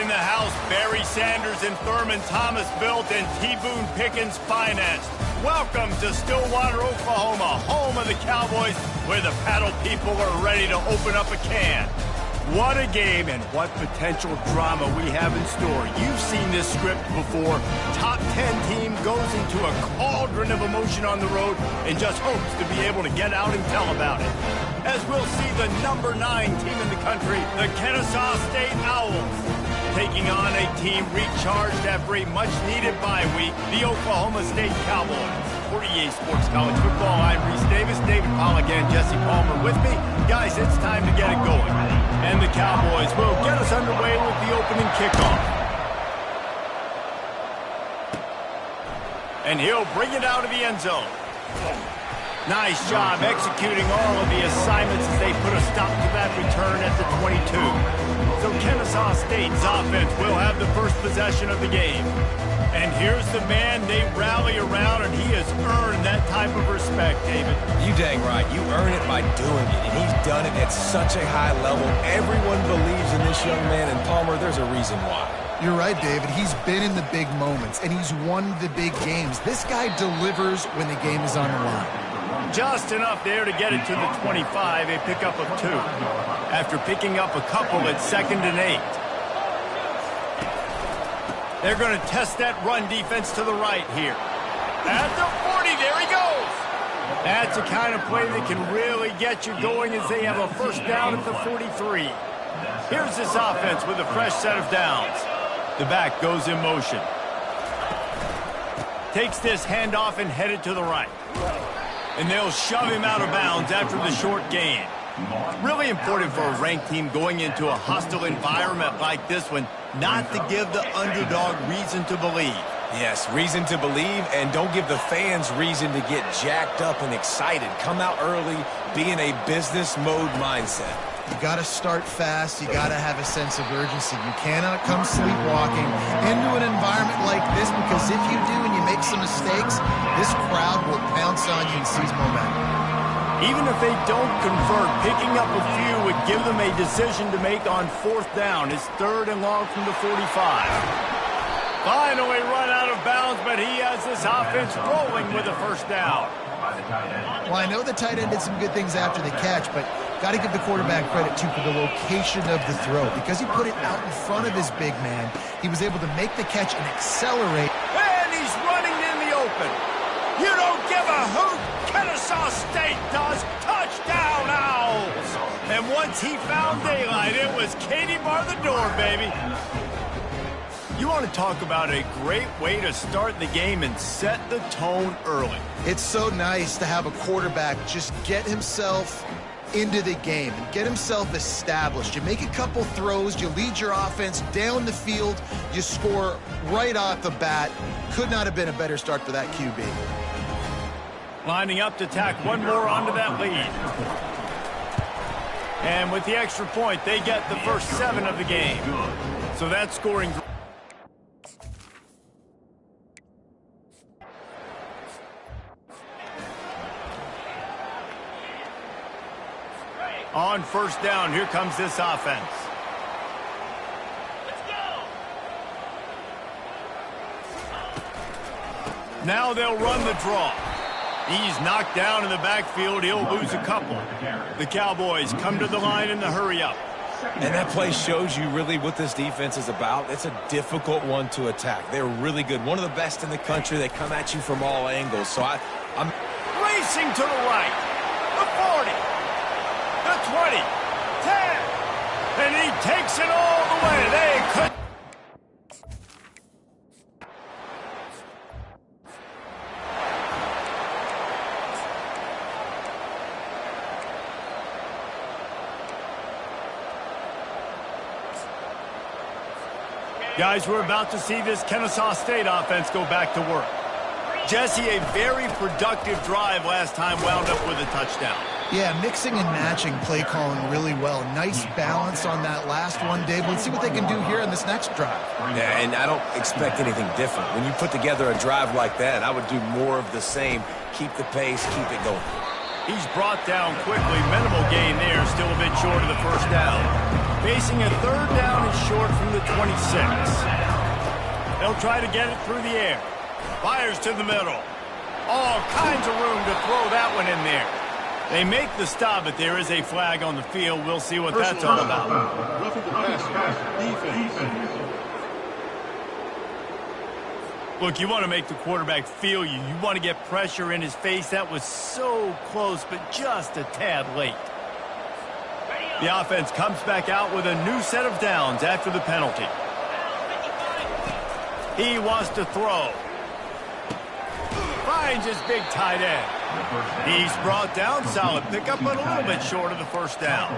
in the house, Barry Sanders and Thurman Thomas built and T. Boone Pickens financed. Welcome to Stillwater, Oklahoma, home of the Cowboys, where the paddle people are ready to open up a can. What a game and what potential drama we have in store. You've seen this script before. Top 10 team goes into a cauldron of emotion on the road and just hopes to be able to get out and tell about it. As we'll see the number 9 team in the country, the Kennesaw State Owls, taking on a team recharged after a much-needed bye week, the Oklahoma State Cowboys. For EA Sports College Football, I'm Reese Davis, David Pollack, and Jesse Palmer with me. Guys, it's time to get it going. And the Cowboys will get us underway with the opening kickoff. And he'll bring it out of the end zone. Nice job executing all of the assignments as they put a stop to that return at the 22. So Kennesaw State's offense will have the first possession of the game. And here's the man they rally around, and he has earned that type of respect, David. You dang right. You earn it by doing it, and he's done it at such a high level. Everyone believes in this young man, and Palmer, there's a reason why. You're right, David. He's been in the big moments, and he's won the big games. This guy delivers when the game is on the line. Just enough there to get it to the 25, a pickup of 2. After picking up a couple at 2nd and 8. They're going to test that run defense to the right here. At the 40, there he goes. That's the kind of play that can really get you going as they have a first down at the 43. Here's this offense with a fresh set of downs. The back goes in motion. Takes this handoff and headed to the right. And they'll shove him out of bounds after the short gain. Really important for a ranked team going into a hostile environment like this one, not to give the underdog reason to believe. Yes, reason to believe, and don't give the fans reason to get jacked up and excited. Come out early, be in a business mode mindset. You got to start fast. You got to have a sense of urgency. You cannot come sleepwalking into an environment like this, because if you do and you make some mistakes, this crowd will pounce on you and seize momentum. Even if they don't convert, picking up a few would give them a decision to make on 4th down. It's 3rd and long from the 45. Finally run out of bounds, but he has this offense rolling with a first down. Well, I know the tight end did some good things after the catch, but got to give the quarterback credit, too, for the location of the throw. Because he put it out in front of his big man, he was able to make the catch and accelerate. And he's running in the open. You don't give a hoot. Kennesaw State does. Touchdown, Owls. And once he found daylight, it was Katie bar the door, baby. You want to talk about a great way to start the game and set the tone early. It's so nice to have a quarterback just get himself into the game and get himself established. You make a couple throws, you lead your offense down the field, you score right off the bat. Could not have been a better start for that QB. Lining up to tack one more onto that lead. And with the extra point, they get the first 7 of the game. So that's scoring. On first down, here comes this offense. Let's go. Now they'll run the draw. He's knocked down in the backfield. He'll lose a couple. The Cowboys come to the line in the hurry-up. And that play shows you really what this defense is about. It's a difficult one to attack. They're really good. One of the best in the country. They come at you from all angles. So I'm racing to the right. The 40. The 20. 10. And he takes it all the way. They could. Guys, we're about to see this Kennesaw State offense go back to work. Jesse, a very productive drive last time wound up with a touchdown. Yeah, mixing and matching play calling really well. Nice balance on that last one, Dave. Let's see what they can do here in this next drive. Yeah, and I don't expect anything different. When you put together a drive like that, I would do more of the same. Keep the pace, keep it going. He's brought down quickly. Minimal gain there, still a bit short of the first down. Facing a third down and short from the 26. They'll try to get it through the air. Fires to the middle. All kinds of room to throw that one in there. They make the stop, but there is a flag on the field. We'll see what that's all about. Look, you want to make the quarterback feel you. You want to get pressure in his face. That was so close, but just a tad late. The offense comes back out with a new set of downs after the penalty. He wants to throw. Finds his big tight end. He's brought down, solid pickup, but a little bit short of the first down.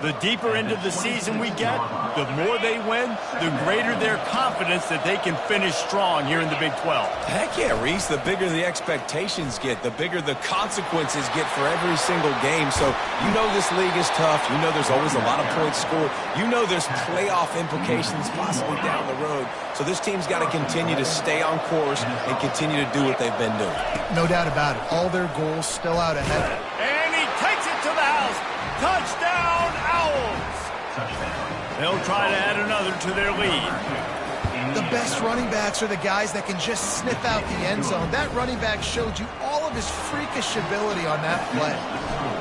The deeper into the season we get, the more they win, the greater their confidence that they can finish strong here in the Big 12. Heck yeah, Reese. The bigger the expectations get, the bigger the consequences get for every single game. So you know this league is tough. You know there's always a lot of points scored. You know there's playoff implications possibly down the road. So this team's got to continue to stay on course and continue to do what they've been doing. No doubt about it. All their goals still out ahead. And he takes it to the house. Touchdown, Owls. They'll try to add another to their lead. The best running backs are the guys that can just sniff out the end zone. That running back showed you all of his freakish ability on that play.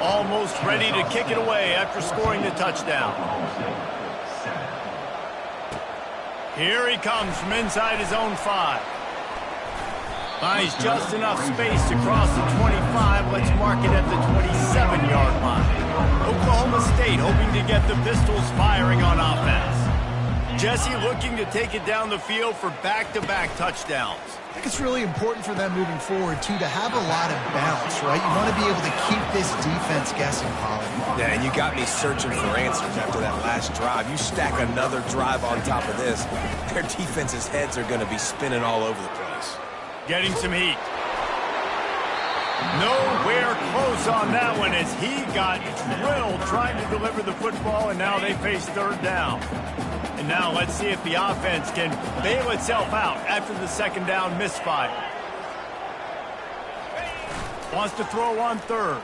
Almost ready to kick it away after scoring the touchdown. Here he comes from inside his own 5. Finds just enough space to cross the 25. Let's mark it at the 27-yard line. Oklahoma State hoping to get the Pistols firing on offense. Jesse looking to take it down the field for back-to-back touchdowns. I think it's really important for them moving forward, too, to have a lot of balance, right? You want to be able to keep this defense guessing, Polly. Yeah, and you got me searching for answers after that last drive. You stack another drive on top of this, their defense's heads are going to be spinning all over the place. Getting some heat. Nowhere close on that one as he got drilled trying to deliver the football, and now they face third down. And now let's see if the offense can bail itself out after the second down misfire. Wants to throw on third.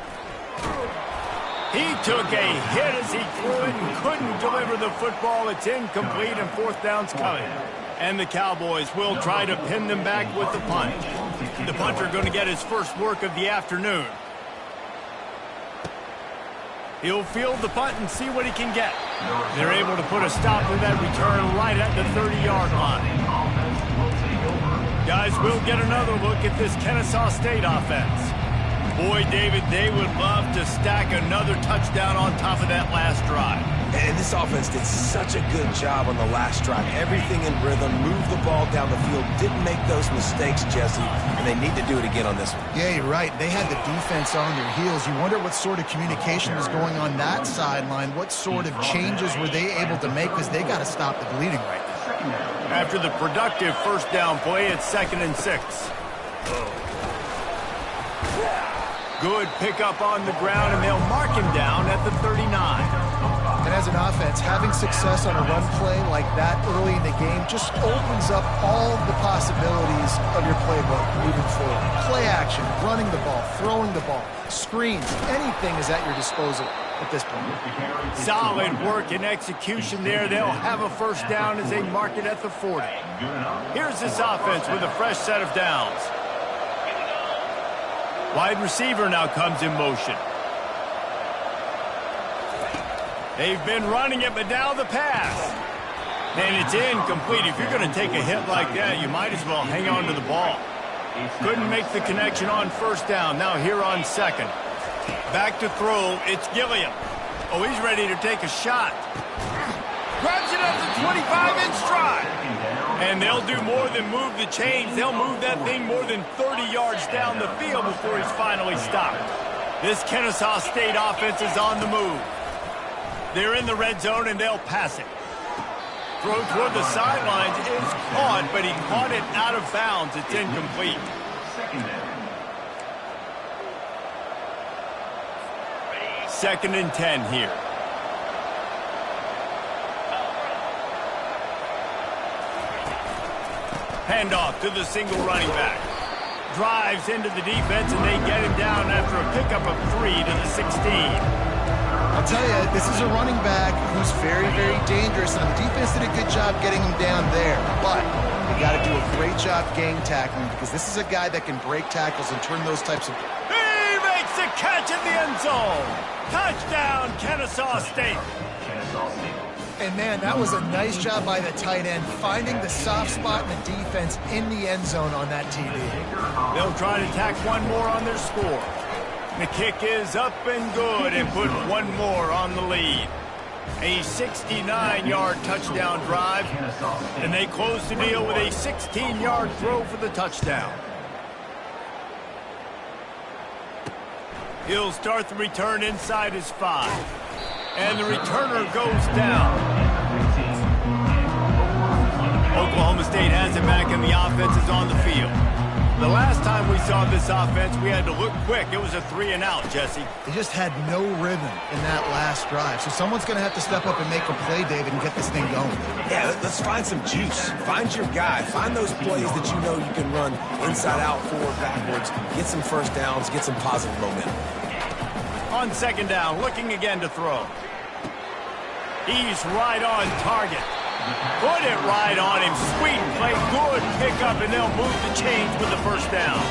He took a hit as he threw it and couldn't deliver the football. It's incomplete and fourth down's coming. And the Cowboys will try to pin them back with the punt. The punter going to get his first work of the afternoon. He'll field the punt and see what he can get. They're able to put a stop to that return right at the 30-yard line. Guys, we'll get another look at this Kennesaw State offense. Boy, David, they would love to stack another touchdown on top of that last drive. And this offense did such a good job on the last drive. Everything in rhythm, moved the ball down the field, didn't make those mistakes, Jesse, and they need to do it again on this one. Yeah, you're right. They had the defense on their heels. You wonder what sort of communication was going on that sideline. What sort of changes were they able to make, because they got to stop the bleeding right now. After the productive first down play, it's 2nd and 6. Good pickup on the ground, and they'll mark him down at the 39. And as an offense, having success on a run play like that early in the game just opens up all the possibilities of your playbook moving forward. Play action, running the ball, throwing the ball, screens, anything is at your disposal at this point. Solid work and execution there. They'll have a first down as they mark it at the 40. Here's this offense with a fresh set of downs. Wide receiver now comes in motion. They've been running it, but now the pass. And it's incomplete. If you're going to take a hit like that, you might as well hang on to the ball. Couldn't make the connection on first down. Now here on second. Back to throw. It's Gilliam. Oh, he's ready to take a shot. Grabs it at the 25 in stride. And they'll do more than move the chains. They'll move that thing more than 30 yards down the field before he's finally stopped. This Kennesaw State offense is on the move. They're in the red zone, and they'll pass it. Throw toward the sidelines is caught, but he caught it out of bounds. It's incomplete. 2nd and 10 here. Handoff to the single running back. Drives into the defense, and they get him down after a pickup of 3 to the 16. I'll tell you, this is a running back who's very, very dangerous, and the defense did a good job getting him down there. But you got to do a great job gang tackling, because this is a guy that can break tackles and turn those types of... He makes the catch in the end zone. Touchdown, Kennesaw State. And, man, that was a nice job by the tight end, finding the soft spot in the defense in the end zone on that TD. They'll try to tack one more on their score. The kick is up and good, and put one more on the lead. A 69-yard touchdown drive, and they close the deal with a 16-yard throw for the touchdown. He'll start the return inside his 5. And the returner goes down. Oklahoma State has it back, and the offense is on the field. The last time we saw this offense, we had to look quick. It was a 3-and-out, Jesse. They just had no rhythm in that last drive. So someone's going to have to step up and make a play, David, and get this thing going. Yeah, let's find some juice. Find your guy. Find those plays that you know you can run inside out, forward, backwards. Get some first downs. Get some positive momentum. On second down, looking again to throw. He's right on target. Put it right on him. Sweet play, good pickup, and they'll move the chains with the first down.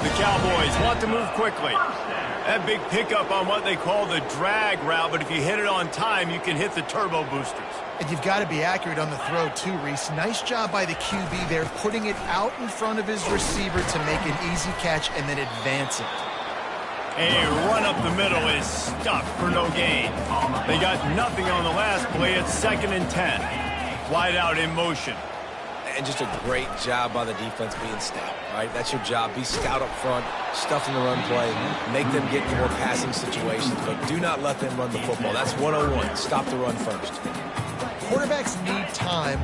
The Cowboys want to move quickly. That big pickup on what they call the drag route, but if you hit it on time, you can hit the turbo boosters. And you've got to be accurate on the throw, too, Reese. Nice job by the QB there, putting it out in front of his receiver to make an easy catch and then advance it. A run up the middle is stuffed for no gain. They got nothing on the last play. It's 2nd and 10. Wide out in motion. And just a great job by the defense being stout, right? That's your job. Be stout up front, stuff in the run play, make them get more passing situations, but do not let them run the football. That's 101. Stop the run first. Quarterbacks need time.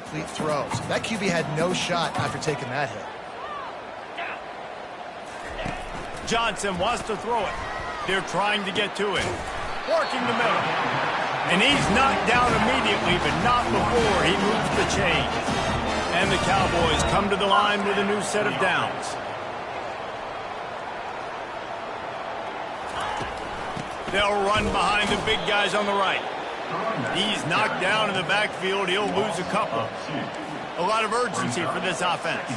Complete throws. That QB had no shot after taking that hit. Johnson wants to throw it. They're trying to get to it. Working the middle. And he's knocked down immediately, but not before he moves the chains. And the Cowboys come to the line with a new set of downs. They'll run behind the big guys on the right. He's knocked down in the backfield. He'll lose a couple. A lot of urgency for this offense.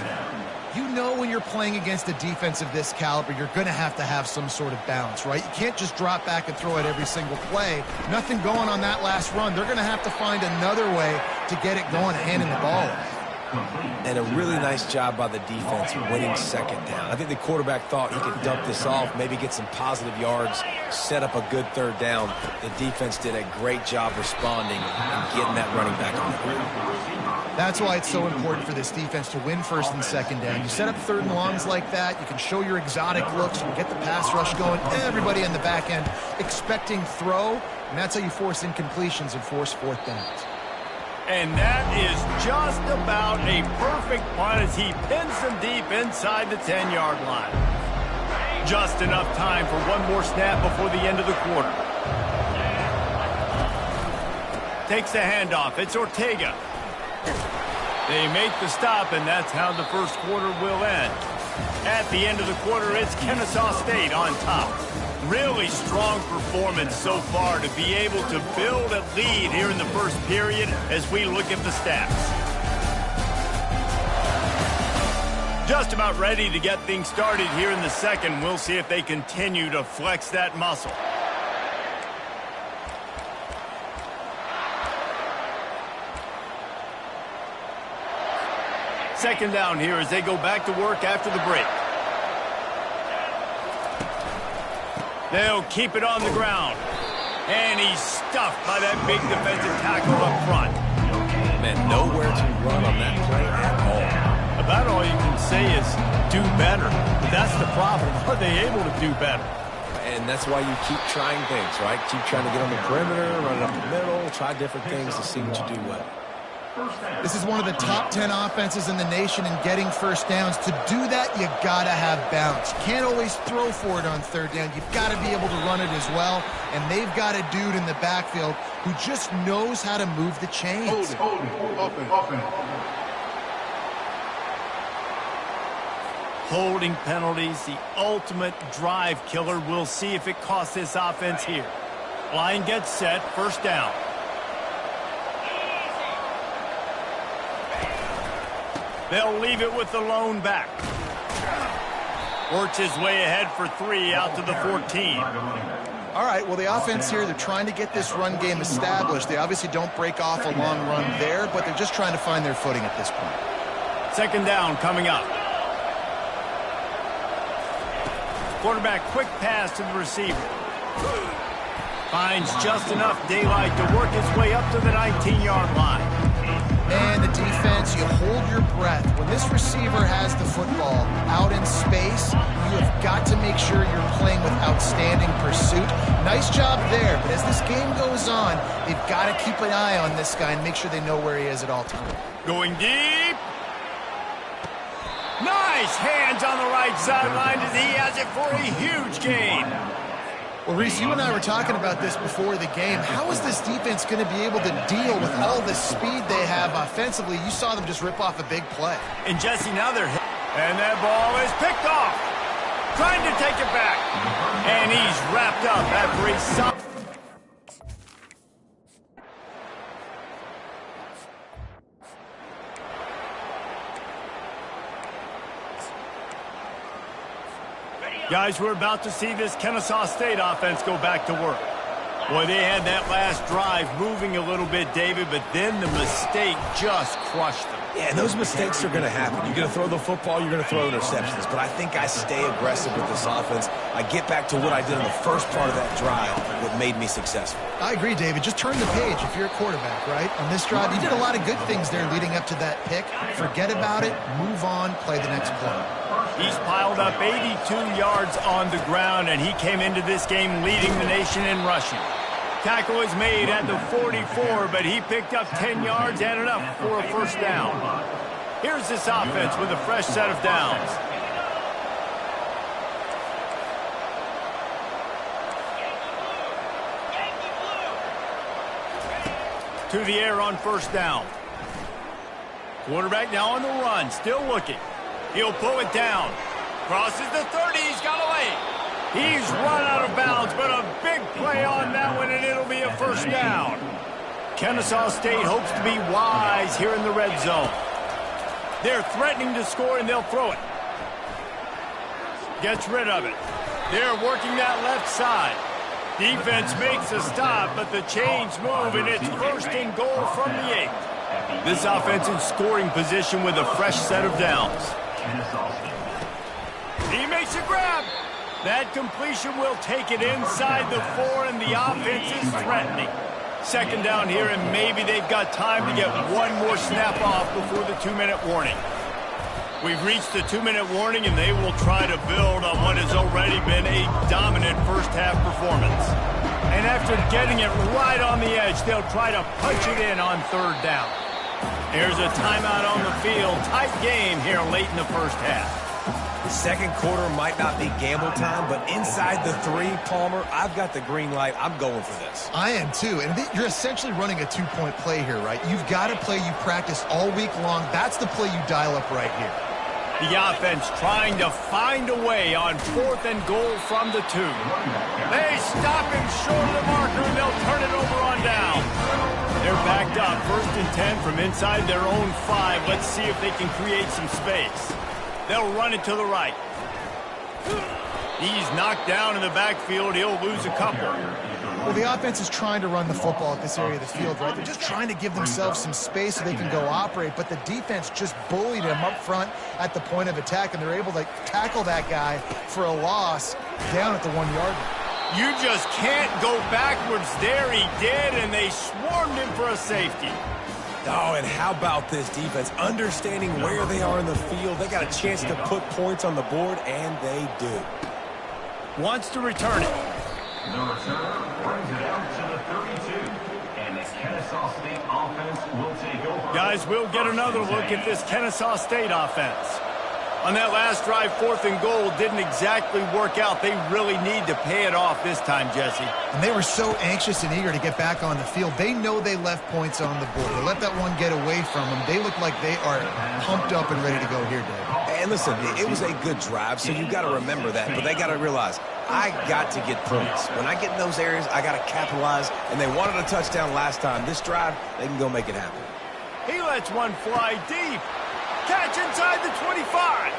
You know when you're playing against a defense of this caliber, you're going to have some sort of balance, right? You can't just drop back and throw it every single play. Nothing going on that last run. They're going to have to find another way to get it going, handing the ball off. And a really nice job by the defense winning second down. I think the quarterback thought he could dump this off, maybe get some positive yards, set up a good third down. The defense did a great job responding and getting that running back on the field. That's why it's so important for this defense to win first and second down. You set up 3rd and longs like that, you can show your exotic looks, you can get the pass rush going, everybody in the back end expecting throw, and that's how you force incompletions and force 4th downs. And that is just about a perfect punt as he pins them deep inside the 10-yard line. Just enough time for one more snap before the end of the quarter. Takes the handoff. It's Ortega. They make the stop, and that's how the first quarter will end. At the end of the quarter, it's Kennesaw State on top. Really strong performance so far to be able to build a lead here in the first period as we look at the stats. Just about ready to get things started here in the second. We'll see if they continue to flex that muscle. Second down here as they go back to work after the break. They'll keep it on the ground. And he's stuffed by that big defensive tackle up front. Man, nowhere to run on that play at all. About all you can say is do better. But that's the problem. Are they able to do better? And that's why you keep trying things, right? Keep trying to get on the perimeter, run it up the middle, try different things to see what you do well. This is one of the top 10 offenses in the nation in getting first downs. To do that, you got to have bounce. You can't always throw for it on third down. You've got to be able to run it as well. And they've got a dude in the backfield who just knows how to move the chains. Open. Holding penalties, the ultimate drive killer. We'll see if it costs this offense here. Line gets set, first down. They'll leave it with the lone back. Works his way ahead for 3 out to the 14. All right, well, the offense here, they're trying to get this run game established. They obviously don't break off a long run there, but they're just trying to find their footing at this point. Second down coming up. Quarterback quick pass to the receiver. Finds just enough daylight to work his way up to the 19-yard line. And the defense, you hold your breath. When this receiver has the football out in space, you have got to make sure you're playing with outstanding pursuit. Nice job there, but as this game goes on, they've got to keep an eye on this guy and make sure they know where he is at all times. Going deep. Nice hands on the right sideline as he has it for a huge gain. Well, Reese, you and I were talking about this before the game. How is this defense going to be able to deal with all the speed they have offensively? You saw them just rip off a big play. And Jesse, now they're hit. And that ball is picked off. Trying to take it back. And he's wrapped up after a solid. Guys, we're about to see this Kennesaw State offense go back to work. Boy, they had that last drive moving a little bit, David, but then the mistake just crushed them. Yeah, and those mistakes are going to happen. You're going to throw the football, you're going to throw interceptions. But I think I stay aggressive with this offense. I get back to what I did in the first part of that drive that made me successful. I agree, David. Just turn the page if you're a quarterback, right? On this drive, you did a lot of good things there leading up to that pick. Forget about it, move on, play the next play. He's piled up 82 yards on the ground, and he came into this game leading the nation in rushing. Tackle was made at the 44, but he picked up 10 yards and enough for a first down. Here's this offense with a fresh set of downs. To the air on first down. Quarterback now on the run, still looking. He'll pull it down. Crosses the 30, he's got away. He's run out of bounds, but a big play on that one, and it'll be a first down. Kennesaw State hopes to be wise here in the red zone. They're threatening to score, and they'll throw it. Gets rid of it. They're working that left side. Defense makes a stop, but the chains move, and it's first and goal from the 8. This offense in scoring position with a fresh set of downs. He makes a grab. That completion will take it inside the 4, and the offense is threatening. Second down here, and maybe they've got time to get one more snap off before the 2-minute warning. We've reached the 2-minute warning, and they will try to build on what has already been a dominant first-half performance. And after getting it right on the edge, they'll try to punch it in on third down. There's a timeout on the field. Tight game here late in the first half. The second quarter might not be gamble time, but inside the 3, Palmer, I've got the green light. I'm going for this. I am too, and you're essentially running a 2-point play here, right? You've got a play you practice all week long. That's the play you dial up right here. The offense trying to find a way on 4th and goal from the 2. They stop him short of the marker, and they'll turn it over on down. They're backed up, 1st and 10 from inside their own 5. Let's see if they can create some space. They'll run it to the right. He's knocked down in the backfield. He'll lose a couple. Well, the offense is trying to run the football at this area of the field, right? They're just trying to give themselves some space so they can go operate, but the defense just bullied them up front at the point of attack, and they're able to tackle that guy for a loss down at the 1-yard line. You just can't go backwards there. He did, and they swarmed him for a safety. Oh, and how about this defense? Understanding where they are in the field. They got a chance to put points on the board, and they do. Wants to return it. The return brings it out to the 32. And the Kennesaw State offense will take over. Guys, we'll get another look at this Kennesaw State offense. On that last drive, 4th and goal didn't exactly work out. They really need to pay it off this time, Jesse. And they were so anxious and eager to get back on the field. They know they left points on the board. They let that one get away from them. They look like they are pumped up and ready to go here, Dave. And listen, it was a good drive, so you got to remember that. But they got to realize, I got to get points. When I get in those areas, I got to capitalize. And they wanted a touchdown last time. This drive, they can go make it happen. He lets one fly deep. Catch inside the 25.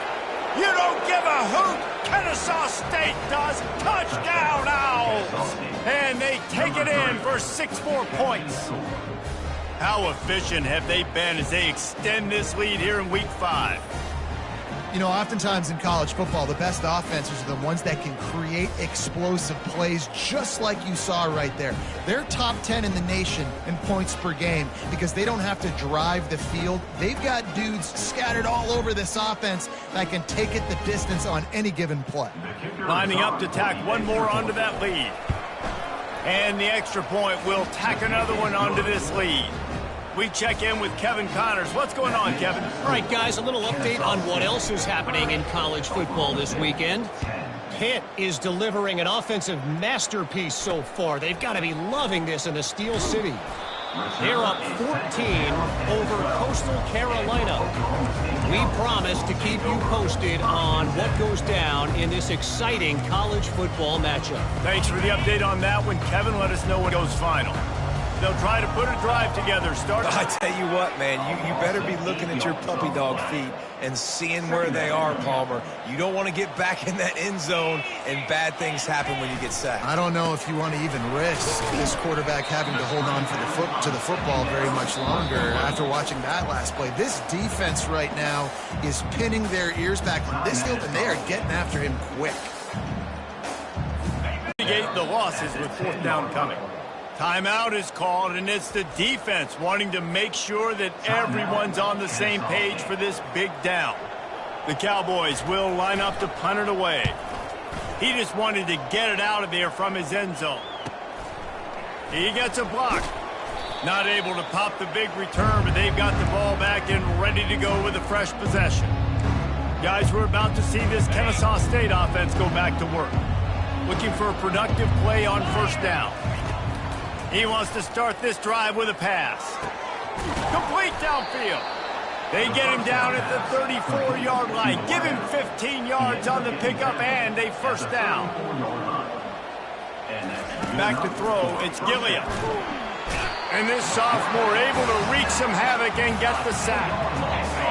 You don't give a hoot. Kennesaw State does. Touchdown, Owls. And they take it in for 6 more points. How efficient have they been as they extend this lead here in Week 5? You know, oftentimes in college football, the best offenses are the ones that can create explosive plays, just like you saw right there. They're top 10 in the nation in points per game because they don't have to drive the field. They've got dudes scattered all over this offense that can take it the distance on any given play. Lining up to tack one more onto that lead. And the extra point will tack another one onto this lead. We check in with Kevin Connors. What's going on, Kevin? All right, guys, a little update on what else is happening in college football this weekend. Pitt is delivering an offensive masterpiece so far. They've got to be loving this in the Steel City. They're up 14 over Coastal Carolina. We promise to keep you posted on what goes down in this exciting college football matchup. Thanks for the update on that one, Kevin. Let us know when it goes final. They'll try to put a drive together. I tell you what, man, you better be looking at your puppy dog feet and seeing where they are, Palmer. You don't want to get back in that end zone and bad things happen when you get sacked. I don't know if you want to even risk this quarterback having to hold on to the football very much longer after watching that last play. This defense right now is pinning their ears back on this field, and they are getting after him quick. Mitigate the losses with 4th down coming. Timeout is called, and it's the defense wanting to make sure that everyone's on the same page for this big down. The Cowboys will line up to punt it away. He just wanted to get it out of there from his end zone. He gets a block. Not able to pop the big return, but they've got the ball back and ready to go with a fresh possession. Guys, we're about to see this Kennesaw State offense go back to work. Looking for a productive play on 1st down. He wants to start this drive with a pass. Complete downfield. They get him down at the 34-yard line. Give him 15 yards on the pickup and a 1st down. Back to throw, it's Gilliam. And this sophomore able to wreak some havoc and get the sack.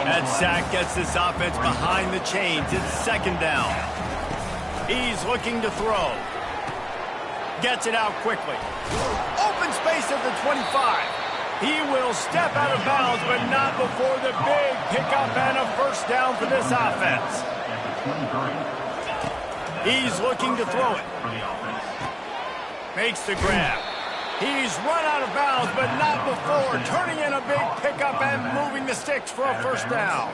That sack gets this offense behind the chains. It's 2nd down. He's looking to throw. Gets it out quickly. Open space at the 25. He will step out of bounds, but not before the big pickup and a 1st down for this offense. He's looking to throw it. Makes the grab. He's run out of bounds, but not before turning in a big pickup and moving the sticks for a 1st down.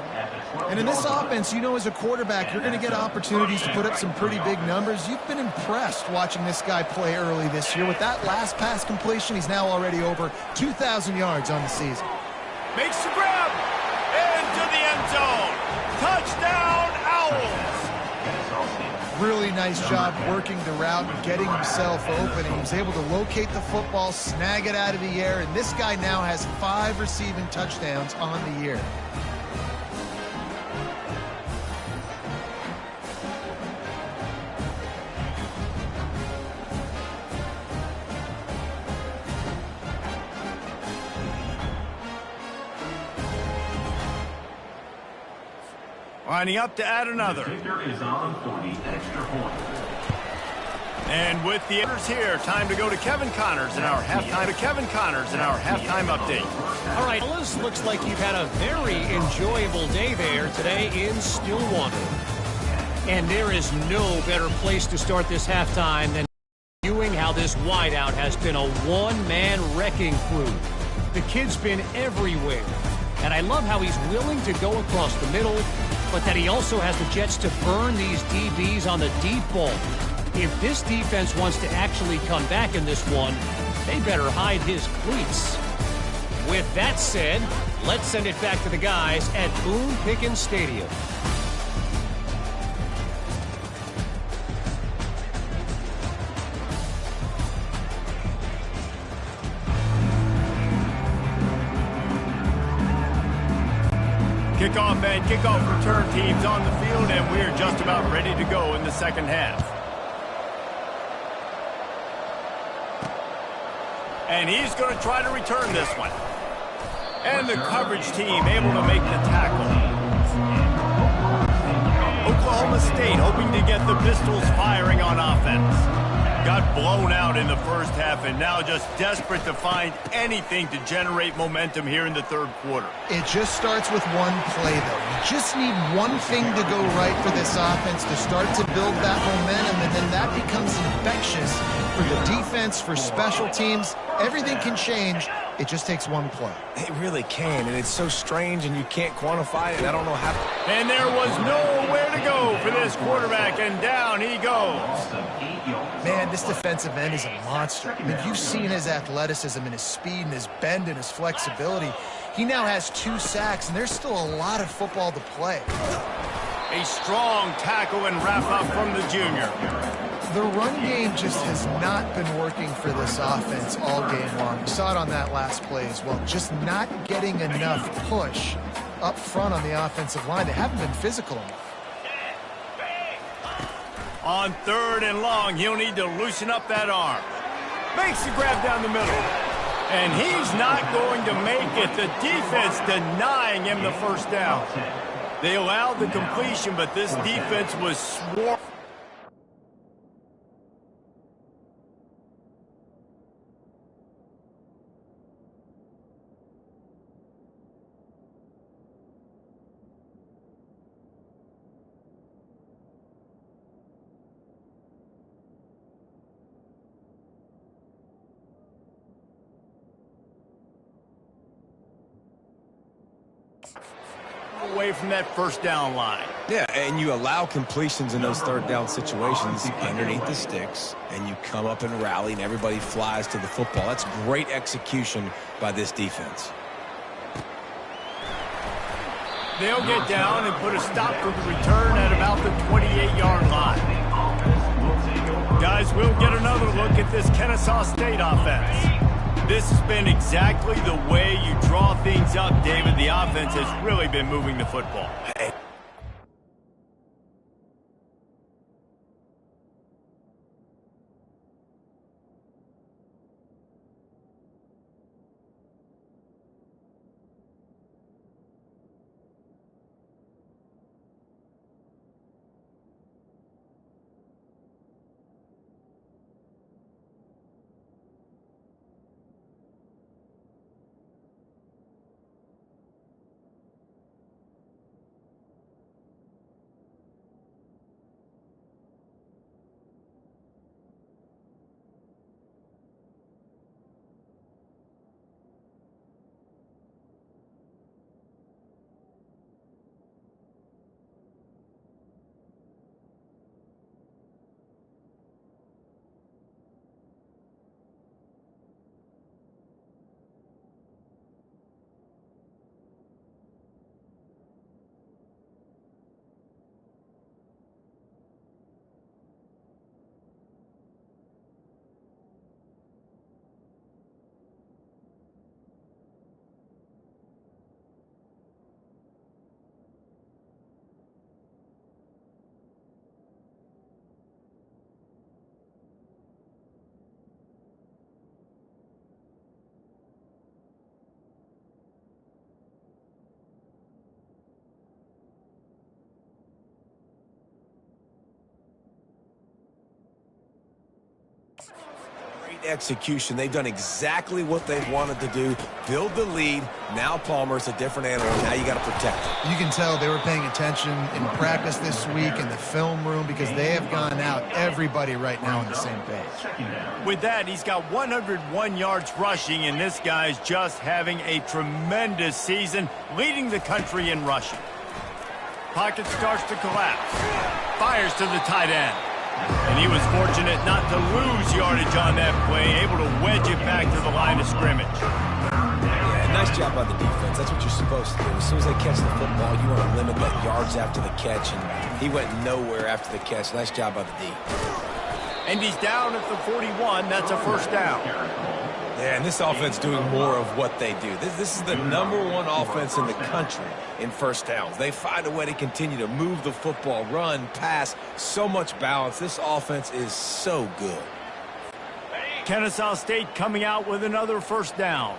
And in this offense, you know, as a quarterback, you're going to get opportunities to put up some pretty big numbers. You've been impressed watching this guy play early this year. With that last pass completion, he's now already over 2,000 yards on the season. Makes the grab. Into the end zone. Touchdown, Owls. Really nice job working the route and getting himself open. He was able to locate the football, snag it out of the air, and this guy now has 5 receiving touchdowns on the year. Lining up to add another. Is on for the extra point. And with the orders here, time to go to Kevin Connors in our halftime. Update. All right, fellas, looks like you've had a very enjoyable day there today in Stillwater. And there is no better place to start this halftime than viewing how this wideout has been a one-man wrecking crew. The kid's been everywhere. And I love how he's willing to go across the middle, but that he also has the Jets to burn these DBs on the deep ball. If this defense wants to actually come back in this one, they better hide his cleats. With that said, let's send it back to the guys at Boone Pickens Stadium. Kickoff and kickoff return teams on the field, and we're just about ready to go in the second half. And he's going to try to return this one. And the coverage team able to make the tackle. Oklahoma State hoping to get the Pistols firing on offense. Got blown out in the first half and now just desperate to find anything to generate momentum here in the third quarter. It just starts with one play, though. You just need one thing to go right for this offense to start to build that momentum, and then that becomes infectious for the defense, for special teams. Everything can change. It just takes one play. It really can, and it's so strange, and you can't quantify it, and I don't know how. And there was nowhere to go for this quarterback, and down he goes. Man, this defensive end is a monster. I mean, you've seen his athleticism and his speed and his bend and his flexibility. He now has 2 sacks, and there's still a lot of football to play. A strong tackle and wrap-up from the junior. The run game just has not been working for this offense all game long. You saw it on that last play as well. Just not getting enough push up front on the offensive line. They haven't been physical enough. On 3rd and long, he'll need to loosen up that arm. Makes the grab down the middle. And he's not going to make it. The defense denying him the first down. They allowed the completion, but this defense was swarming. Away from that first down line. Yeah, and you allow completions in those 3rd down situations underneath the sticks, and you come up and rally, and everybody flies to the football. That's great execution by this defense. They'll get down and put a stop to the return at about the 28-yard line. Guys, we'll get another look at this Kennesaw State offense. This has been exactly the way you draw things up, David. The offense has really been moving the football. execution. They've done exactly what they've wanted to do. Build the lead. Now Palmer's a different animal. Now you got to protect it. You can tell they were paying attention in practice this week in the film room because they have gone out, everybody right now on the same page. With that, he's got 101 yards rushing, and this guy's just having a tremendous season, leading the country in rushing. Pocket starts to collapse. Fires to the tight end. And he was fortunate not to lose yardage on that play, able to wedge it back to the line of scrimmage. Yeah, nice job by the defense. That's what you're supposed to do. As soon as they catch the football, you want to limit that yards after the catch, and he went nowhere after the catch. Nice job by the D. And he's down at the 41. That's a first down. Yeah, and this offense doing more of what they do. This is the #1 offense in the country in first downs. They find a way to continue to move the football, run, pass, so much balance. This offense is so good. Kennesaw State coming out with another first down.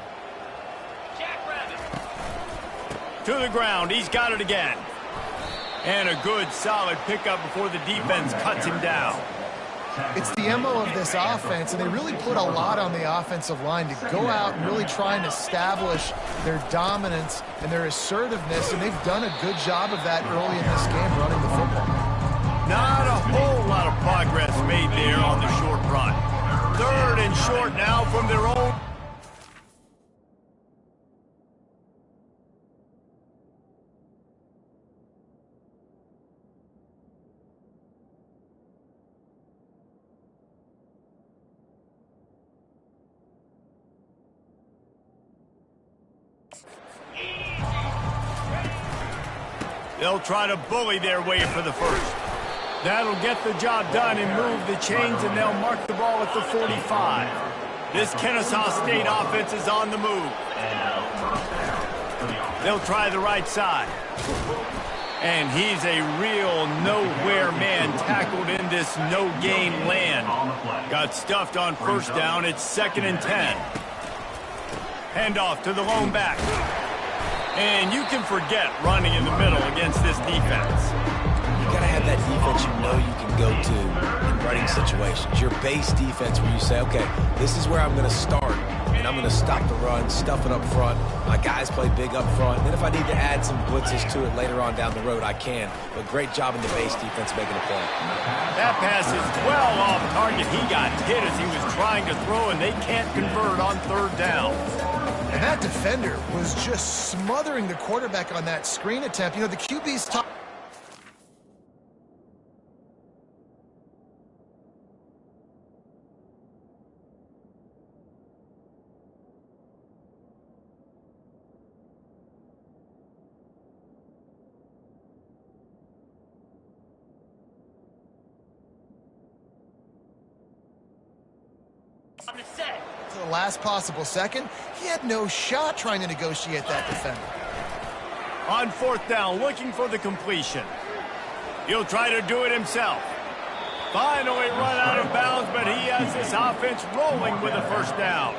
To the ground. He's got it again. And a good, solid pickup before the defense cuts him down. It's the MO of this offense, and they really put a lot on the offensive line to go out and really try and establish their dominance and their assertiveness, and they've done a good job of that early in this game running the football. Not a whole lot of progress made there on the short run. 3rd and short now from their own. They'll try to bully their way for the first. That'll get the job done and move the chains, and they'll mark the ball at the 45. This Kennesaw State offense is on the move. They'll try the right side. And he's a real nowhere man tackled in this no-gain land. Got stuffed on first down. It's 2nd and 10. Handoff to the lone back. And you can forget running in the middle against this defense. You got to have that defense you know you can go to in running situations. Your base defense where you say, okay, this is where I'm going to start, and I'm going to stop the run, stuff it up front. My guys play big up front. Then if I need to add some blitzes to it later on down the road, I can. But great job in the base defense making a play. That pass is well off target. He got hit as he was trying to throw, and they can't convert on 3rd down. And that defender was just smothering the quarterback on that screen attempt. You know, the QB's top. On the set. To the last possible second, he had no shot trying to negotiate that defender. On 4th down, looking for the completion. He'll try to do it himself. Finally run out of bounds, but he has this offense rolling with a first down.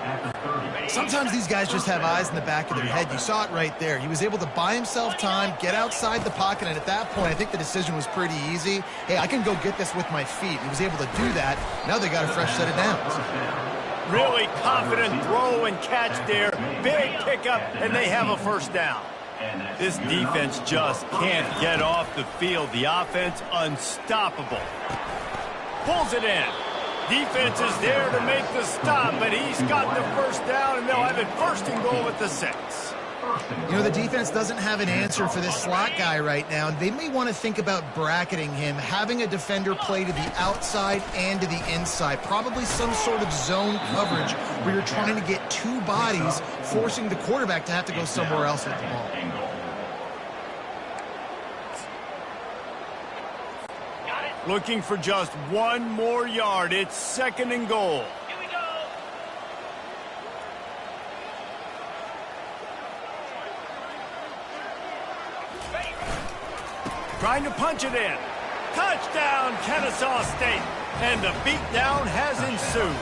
Sometimes these guys just have eyes in the back of their head. You saw it right there. He was able to buy himself time, get outside the pocket, and at that point, I think the decision was pretty easy. Hey, I can go get this with my feet. He was able to do that. Now they got a fresh set of downs. Really confident throw and catch there. Big pickup, and they have a first down. This defense just can't get off the field. The offense unstoppable. Pulls it in. Defense is there to make the stop, but he's got the first down, and they'll have it 1st and goal at the 6. You know, the defense doesn't have an answer for this slot guy right now. They may want to think about bracketing him, having a defender play to the outside and to the inside. Probably some sort of zone coverage where you're trying to get 2 bodies, forcing the quarterback to have to go somewhere else with the ball. Looking for just 1 more yard. It's 2nd and goal. Trying to punch it in. Touchdown, Kennesaw State. And the beatdown has ensued.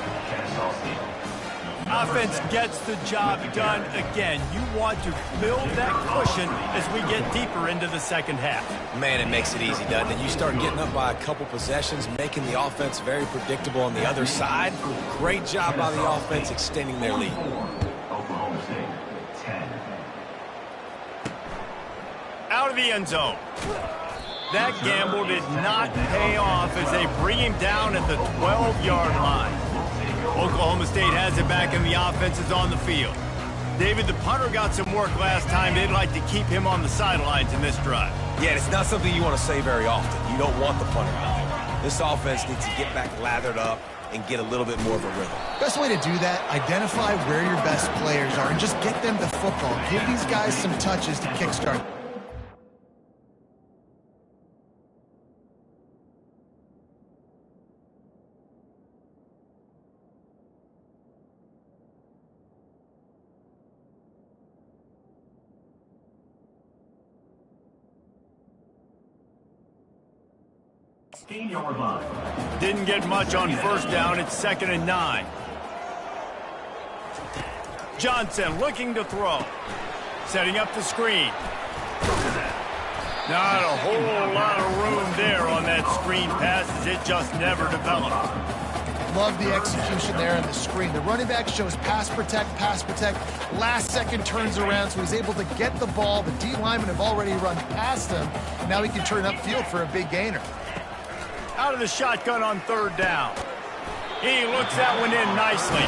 offense gets the job done again. You want to build that cushion as we get deeper into the second half. Man, it makes it easy, doesn't it? You start getting up by a couple possessions, making the offense very predictable on the other side. Great job by the offense extending their lead. Oklahoma State, 10. Out of the end zone. That gamble did not pay off as they bring him down at the 12-yard line. Oklahoma State has it back and the offense is on the field. David, the punter got some work last time. They'd like to keep him on the sidelines in this drive. Yeah, it's not something you want to say very often. You don't want the punter out there. This offense needs to get back lathered up and get a little bit more of a rhythm. Best way to do that, identify where your best players are and just get them the football. Give these guys some touches to kickstart. Didn't get much on first down. It's 2nd and 9. Johnson looking to throw. Setting up the screen. Not a whole lot of room there on that screen pass as it just never developed. Love the execution there on the screen. The running back shows pass protect, last second turns around, so he's able to get the ball. The D linemen have already run past him. Now he can turn upfield for a big gainer. Out of the shotgun on 3rd down. He looks that one in nicely.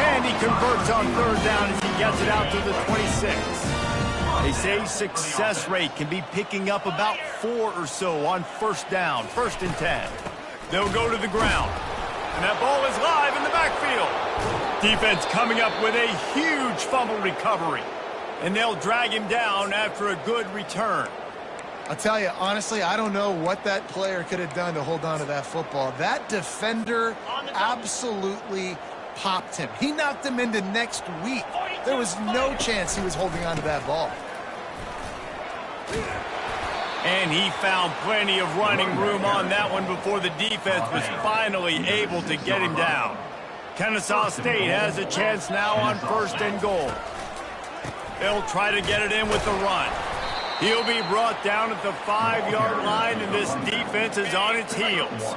And he converts on 3rd down as he gets it out to the 26. They say success rate can be picking up about 4 or so on 1st down, 1st and 10. They'll go to the ground. And that ball is live in the backfield. Defense coming up with a huge fumble recovery. And they'll drag him down after a good return. I'll tell you, honestly, I don't know what that player could have done to hold on to that football. That defender absolutely popped him. He knocked him into next week. There was no chance he was holding on to that ball. And he found plenty of running room on that one before the defense was finally able to get him down. Kennesaw State has a chance now on 1st and goal. They'll try to get it in with the run. He'll be brought down at the 5-yard line, and this defense is on its heels.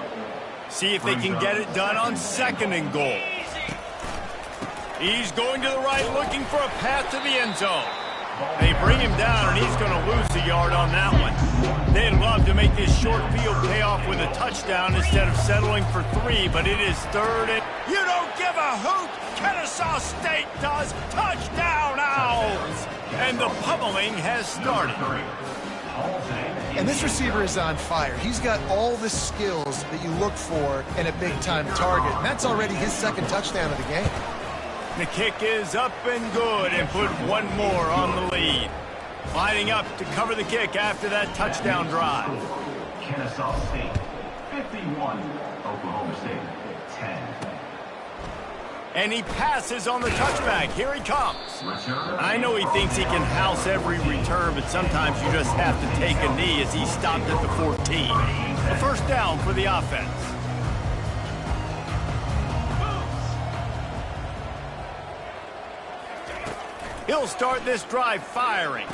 See if they can get it done on 2nd and goal. He's going to the right, looking for a path to the end zone. They bring him down, and he's going to lose a yard on that one. They'd love to make this short field pay off with a touchdown instead of settling for 3, but it is 3rd and... You don't give a hoot! Kennesaw State does! Touchdown, Owls! And the pummeling has started. And this receiver is on fire. He's got all the skills that you look for in a big-time target. And that's already his 2nd touchdown of the game. The kick is up and good and put one more on the lead. Lining up to cover the kick after that touchdown drive. Kennesaw State, 51. Oklahoma State, 10. And he passes on the touchback. Here he comes. I know he thinks he can house every return, but sometimes you just have to take a knee as he stopped at the 14. A 1st down for the offense. He'll start this drive firing.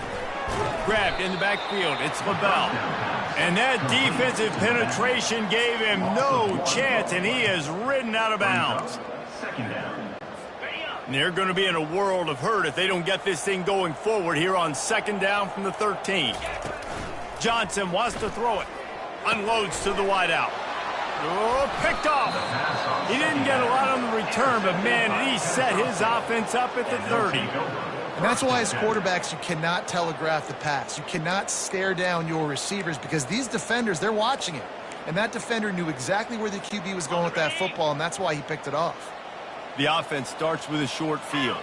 Grabbed in the backfield. It's LaBelle. And that defensive penetration gave him no chance, and he is ridden out of bounds. And they're going to be in a world of hurt if they don't get this thing going forward here on 2nd down from the 13. Johnson wants to throw it. Unloads to the wideout. Oh, picked off. He didn't get a lot on the return, but man, he set his offense up at the 30. And that's why as quarterbacks, you cannot telegraph the pass. You cannot stare down your receivers because these defenders, they're watching it. And that defender knew exactly where the QB was going with that football, and that's why he picked it off. The offense starts with a short field.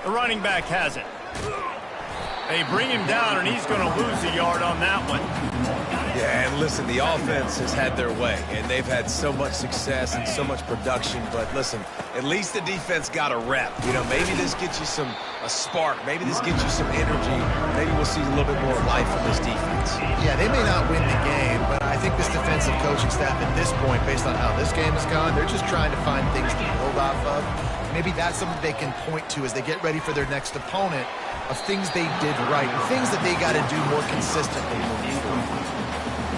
The running back has it. They bring him down, and he's going to lose a yard on that one. Yeah, and listen, the offense has had their way, and they've had so much success and so much production. But listen, at least the defense got a rep. You know, maybe this gets you a spark. Maybe this gets you some energy. Maybe we'll see a little bit more life from this defense. Yeah, they may not win the game, but I think this defensive coaching staff at this point, based on how this game has gone, they're just trying to find things to build off of. Maybe that's something they can point to as they get ready for their next opponent, of things they did right, things that they got to do more consistently moving forward.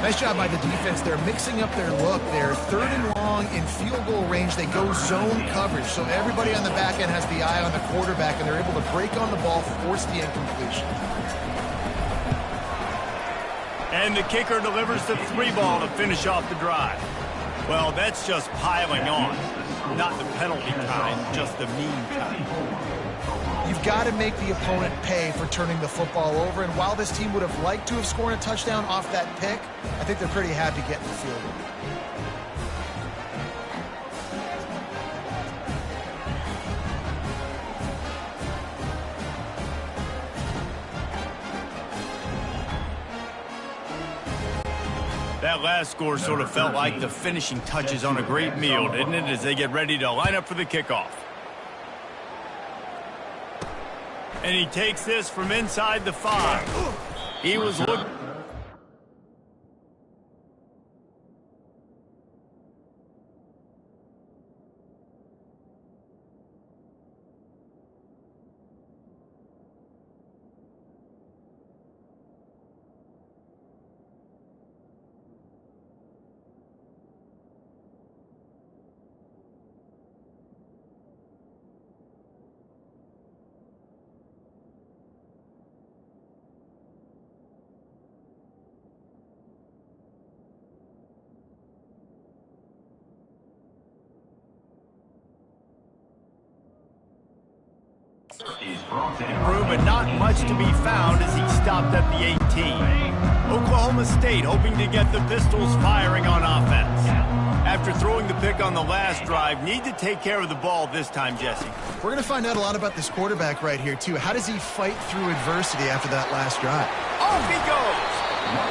Nice job by the defense. They're mixing up their look. They're 3rd and long in field goal range. They go zone coverage, so everybody on the back end has the eye on the quarterback, and they're able to break on the ball, force the incompletion. And the kicker delivers the 3-ball to finish off the drive. Well, that's just piling on. Not the penalty kind, just the mean kind. You've got to make the opponent pay for turning the football over, and while this team would have liked to have scored a touchdown off that pick, I think they're pretty happy getting the field goal. That last score sort of felt like the finishing touches on a great meal, didn't it, as they get ready to line up for the kickoff. And he takes this from inside the 5. He was looking... But not much to be found as he stopped at the 18. Oklahoma State hoping to get the Pistols firing on offense. After throwing the pick on the last drive, need to take care of the ball this time, Jesse. We're going to find out a lot about this quarterback right here, too. How does he fight through adversity after that last drive? Off he goes!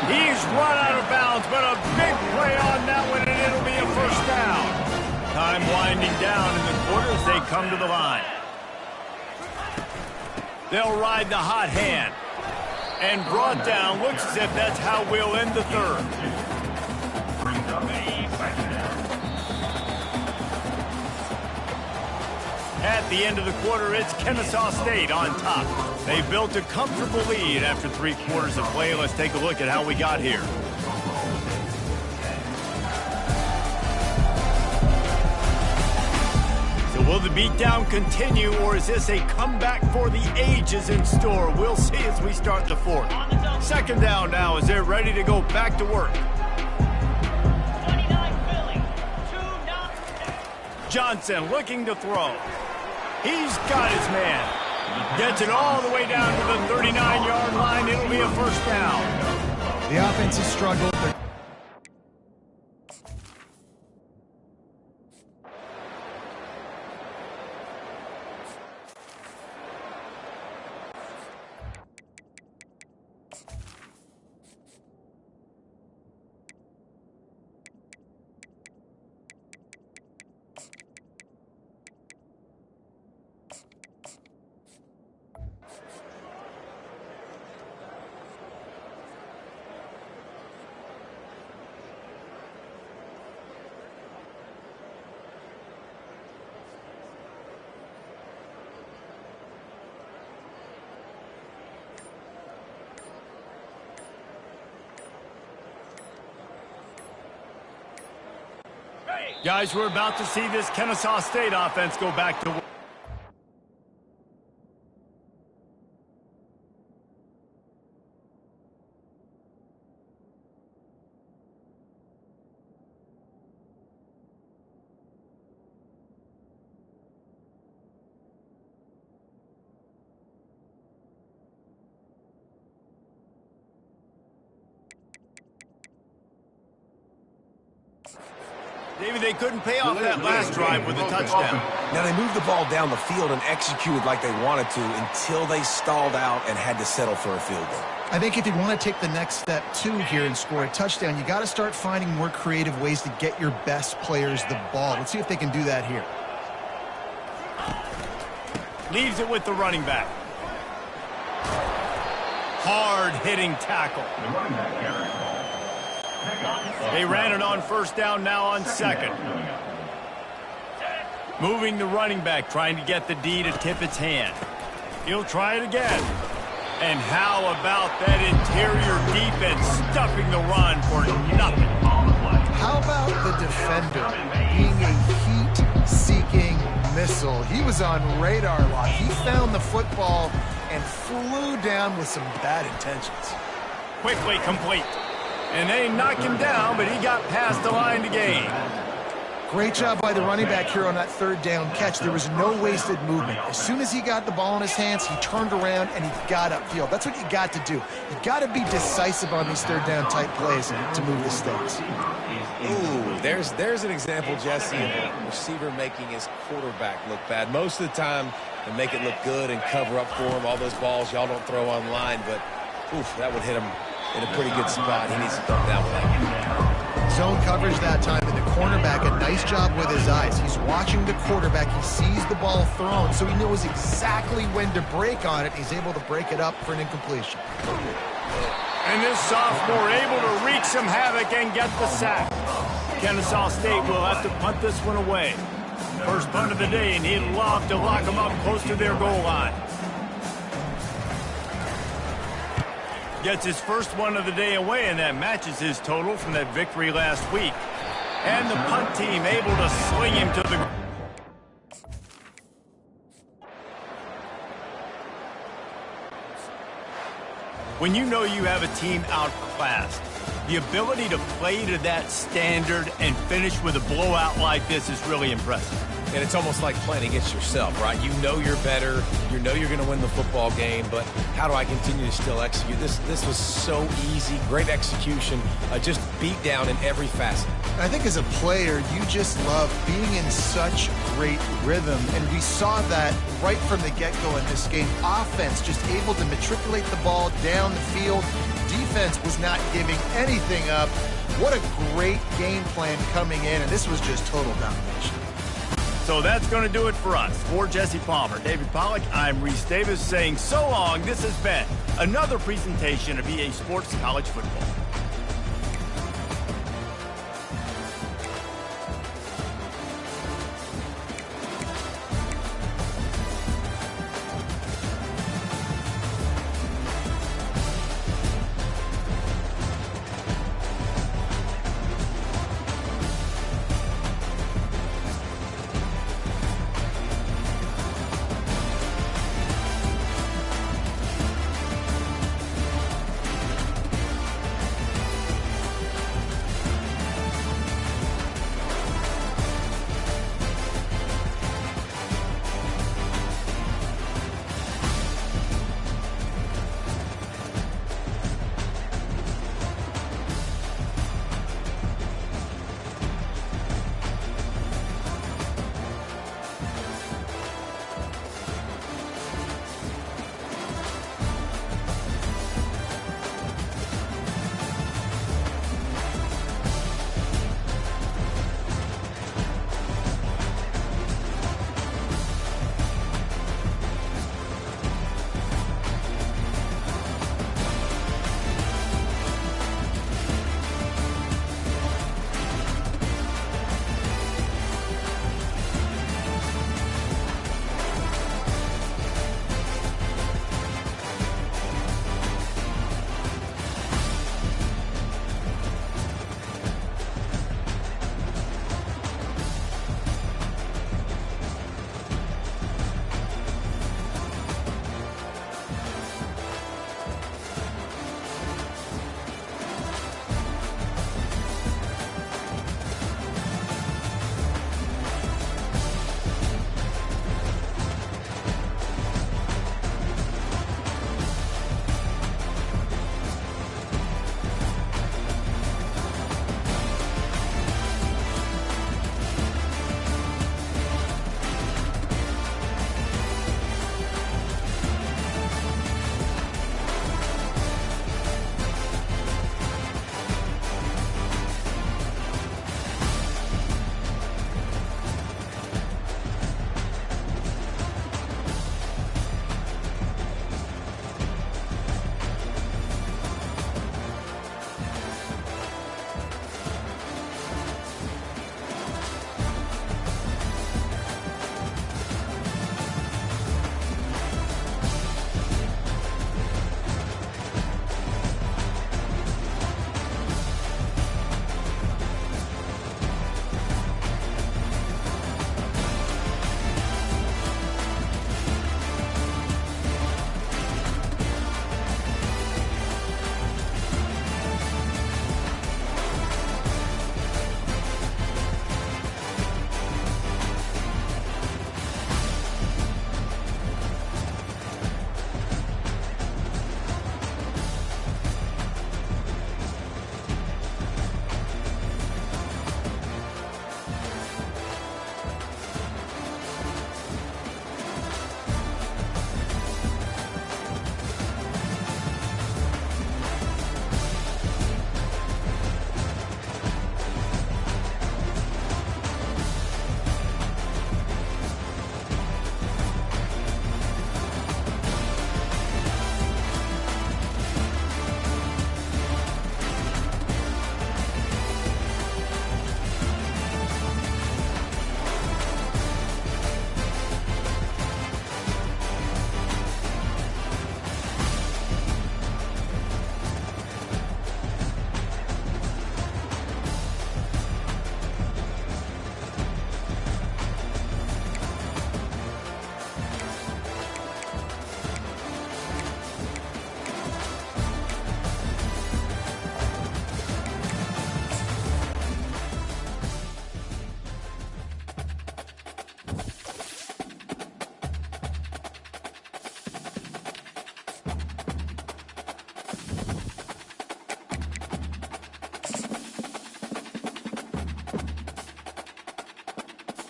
He's run out of bounds, but a big play on that one, and it'll be a first down. Time winding down in the quarter as they come to the line. They'll ride the hot hand. And brought down. Looks as if that's how we'll end the 3rd. At the end of the quarter, it's Kennesaw State on top. They built a comfortable lead after 3 quarters of play. Let's take a look at how we got here. Will the beatdown continue, or is this a comeback for the ages in store? We'll see as we start the 4th. 2nd down now as they're ready to go back to work. 29 Philly, 2-9. Johnson looking to throw. He's got his man. Gets it all the way down to the 39-yard line. It'll be a first down. The offense has struggled. Guys, we're about to see this Kennesaw State offense go back to work. David, they couldn't pay off that last drive with a touchdown. Now, they moved the ball down the field and executed like they wanted to until they stalled out and had to settle for a field goal. I think if you want to take the next step, too, here and score a touchdown, you got to start finding more creative ways to get your best players the ball. Let's see if they can do that here. Leaves it with the running back. Hard-hitting tackle. They ran it on first down, now on second. Moving the running back, trying to get the D to tip its hand. He'll try it again. And how about that interior defense stuffing the run for nothing? How about the defender being a heat-seeking missile? He was on radar lock. He found the football and flew down with some bad intentions. Quickly complete. And they knocked him down, but he got past the line to gain. Great job by the running back here on that third down catch. There was no wasted movement. As soon as he got the ball in his hands, he turned around and he got upfield. That's what you got to do. You got to be decisive on these third down type plays to move the stakes. Ooh, there's an example, Jesse, of a receiver making his quarterback look bad. Most of the time, they make it look good and cover up for him. All those balls y'all don't throw online, but oof, that would hit him in a pretty good spot. He needs to dump that one. Zone coverage that time, and the cornerback, a nice job with his eyes. He's watching the quarterback. He sees the ball thrown, so he knows exactly when to break on it. He's able to break it up for an incompletion. And this sophomore able to wreak some havoc and get the sack. Kennesaw State will have to punt this one away. First punt of the day, and he'd love to lock them up close to their goal line. Gets his first one of the day away, and that matches his total from that victory last week. And the punt team able to sling him to the... When you know you have a team outclassed, the ability to play to that standard and finish with a blowout like this is really impressive. And it's almost like playing against yourself, right? You know you're better. You know you're going to win the football game, but how do I continue to still execute? This was so easy. Great execution. Just beat down in every facet. I think as a player, you just love being in such great rhythm, and we saw that right from the get-go in this game. Offense just able to matriculate the ball down the field. Defense was not giving anything up. What a great game plan coming in, and this was just total domination. So that's going to do it for us. For Jesse Palmer, David Pollack, I'm Reese Davis saying so long. This has been another presentation of EA Sports College Football.